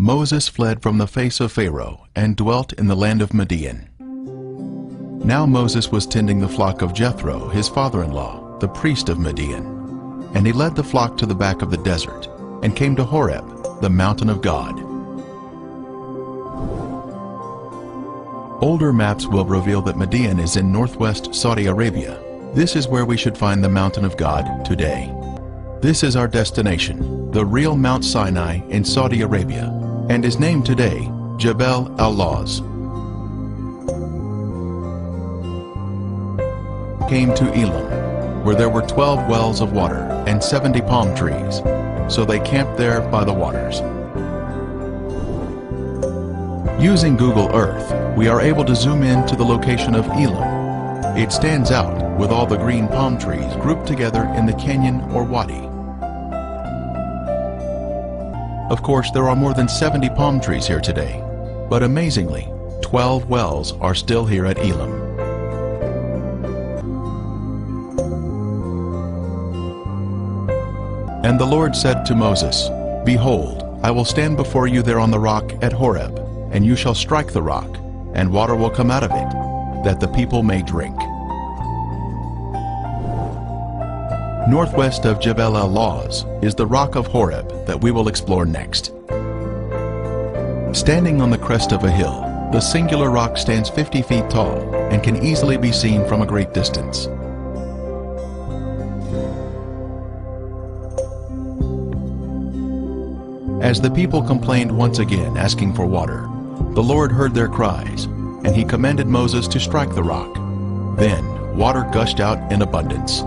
Moses fled from the face of Pharaoh and dwelt in the land of Midian. Now Moses was tending the flock of Jethro, his father-in-law, the priest of Midian. And he led the flock to the back of the desert, and came to Horeb, the mountain of God. Older maps will reveal that Midian is in northwest Saudi Arabia. This is where we should find the mountain of God today. This is our destination, the real Mount Sinai in Saudi Arabia, and is named today Jebel al-Lawz. Came to Elim, where there were 12 wells of water and 70 palm trees, so they camped there by the waters. Using Google Earth, we are able to zoom in to the location of Elim. It stands out with all the green palm trees grouped together in the canyon or wadi. Of course, there are more than 70 palm trees here today, but amazingly, 12 wells are still here at Elim. And the Lord said to Moses, Behold, I will stand before you there on the rock at Horeb, and you shall strike the rock, and water will come out of it, that the people may drink. Northwest of Jebel al-Lawz is the rock of Horeb that we will explore next. Standing on the crest of a hill, the singular rock stands 50 feet tall and can easily be seen from a great distance. As the people complained once again, asking for water, the Lord heard their cries, and he commanded Moses to strike the rock. Then water gushed out in abundance.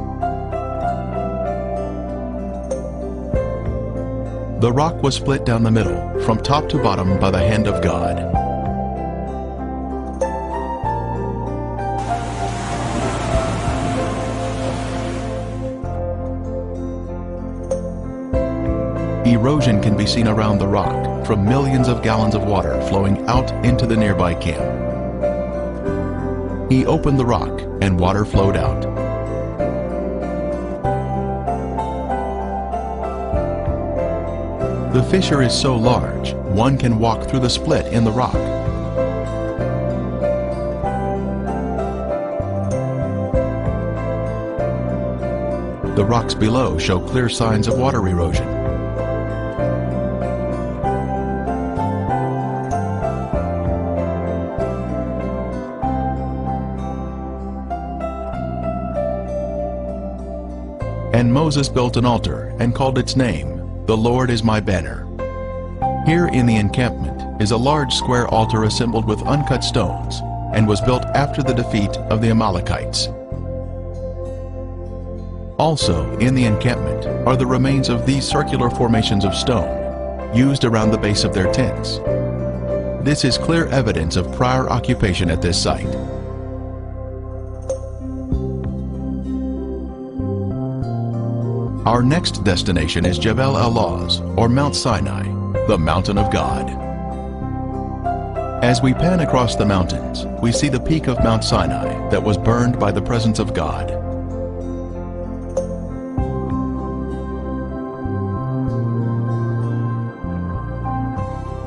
The rock was split down the middle, from top to bottom, by the hand of God. Erosion can be seen around the rock from millions of gallons of water flowing out into the nearby camp. He opened the rock and water flowed out. The fissure is so large, one can walk through the split in the rock. The rocks below show clear signs of water erosion. And Moses built an altar and called its name, The Lord is my banner. Here in the encampment is a large square altar assembled with uncut stones and was built after the defeat of the Amalekites. Also in the encampment are the remains of these circular formations of stone used around the base of their tents. This is clear evidence of prior occupation at this site. Our next destination is Jebel al-Lawz, or Mount Sinai, the mountain of God. As we pan across the mountains, we see the peak of Mount Sinai that was burned by the presence of God.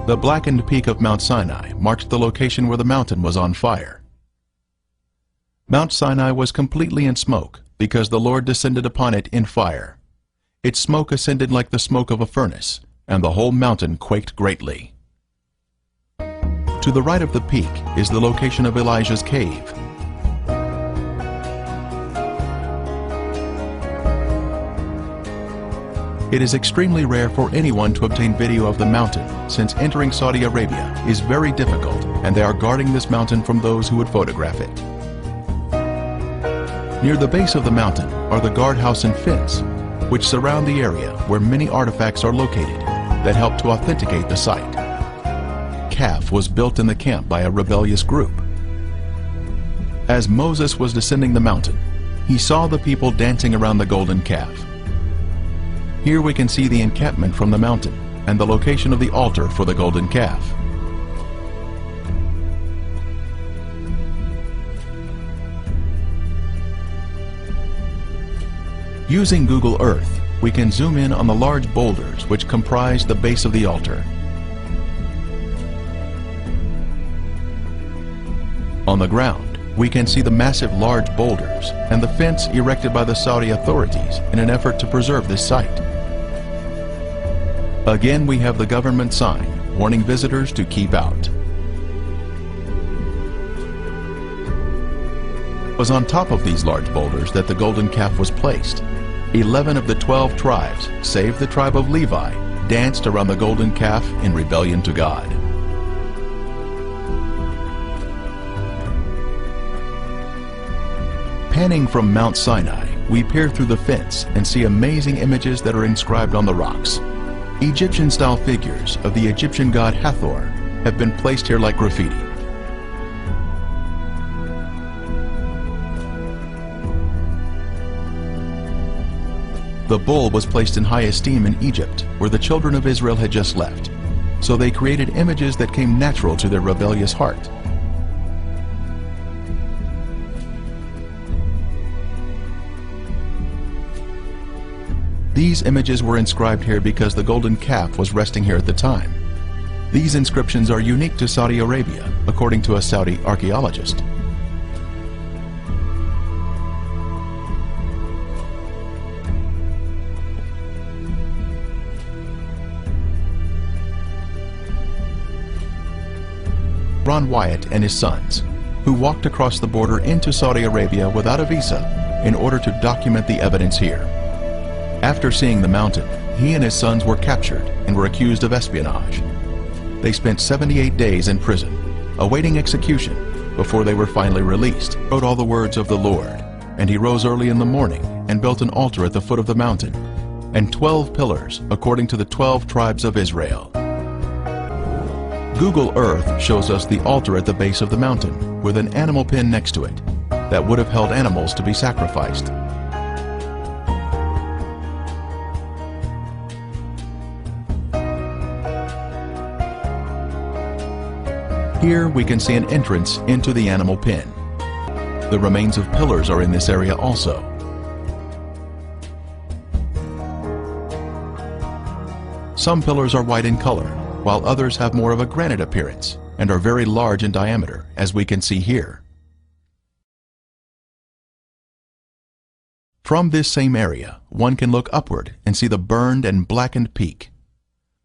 The blackened peak of Mount Sinai marked the location where the mountain was on fire. Mount Sinai was completely in smoke because the Lord descended upon it in fire. Its smoke ascended like the smoke of a furnace, and the whole mountain quaked greatly. To the right of the peak is the location of Elijah's cave. It is extremely rare for anyone to obtain video of the mountain, since entering Saudi Arabia is very difficult, and they are guarding this mountain from those who would photograph it. Near the base of the mountain are the guardhouse and fence, which surround the area where many artifacts are located that help to authenticate the site. Calf was built in the camp by a rebellious group. As Moses was descending the mountain, he saw the people dancing around the golden calf. Here we can see the encampment from the mountain and the location of the altar for the golden calf. Using Google Earth, we can zoom in on the large boulders which comprise the base of the altar. On the ground, we can see the massive large boulders and the fence erected by the Saudi authorities in an effort to preserve this site. Again, we have the government sign warning visitors to keep out. It was on top of these large boulders that the golden calf was placed. 11 of the 12 tribes, save the tribe of Levi, danced around the golden calf in rebellion to God. Panning from Mount Sinai, we peer through the fence and see amazing images that are inscribed on the rocks. Egyptian-style figures of the Egyptian god Hathor have been placed here like graffiti. The bull was placed in high esteem in Egypt, where the children of Israel had just left, so they created images that came natural to their rebellious heart. These images were inscribed here because the golden calf was resting here at the time. These inscriptions are unique to Saudi Arabia, according to a Saudi archaeologist. Ron Wyatt and his sons, who walked across the border into Saudi Arabia without a visa in order to document the evidence here. After seeing the mountain, he and his sons were captured and were accused of espionage. They spent 78 days in prison, awaiting execution, before they were finally released. He wrote all the words of the Lord, and he rose early in the morning and built an altar at the foot of the mountain, and 12 pillars according to the 12 tribes of Israel. Google Earth shows us the altar at the base of the mountain with an animal pen next to it that would have held animals to be sacrificed. Here we can see an entrance into the animal pen. The remains of pillars are in this area also. Some pillars are white in color, while others have more of a granite appearance and are very large in diameter, as we can see here. From this same area, one can look upward and see the burned and blackened peak.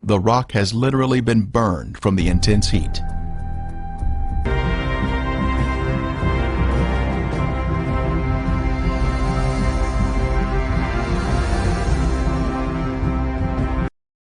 The rock has literally been burned from the intense heat.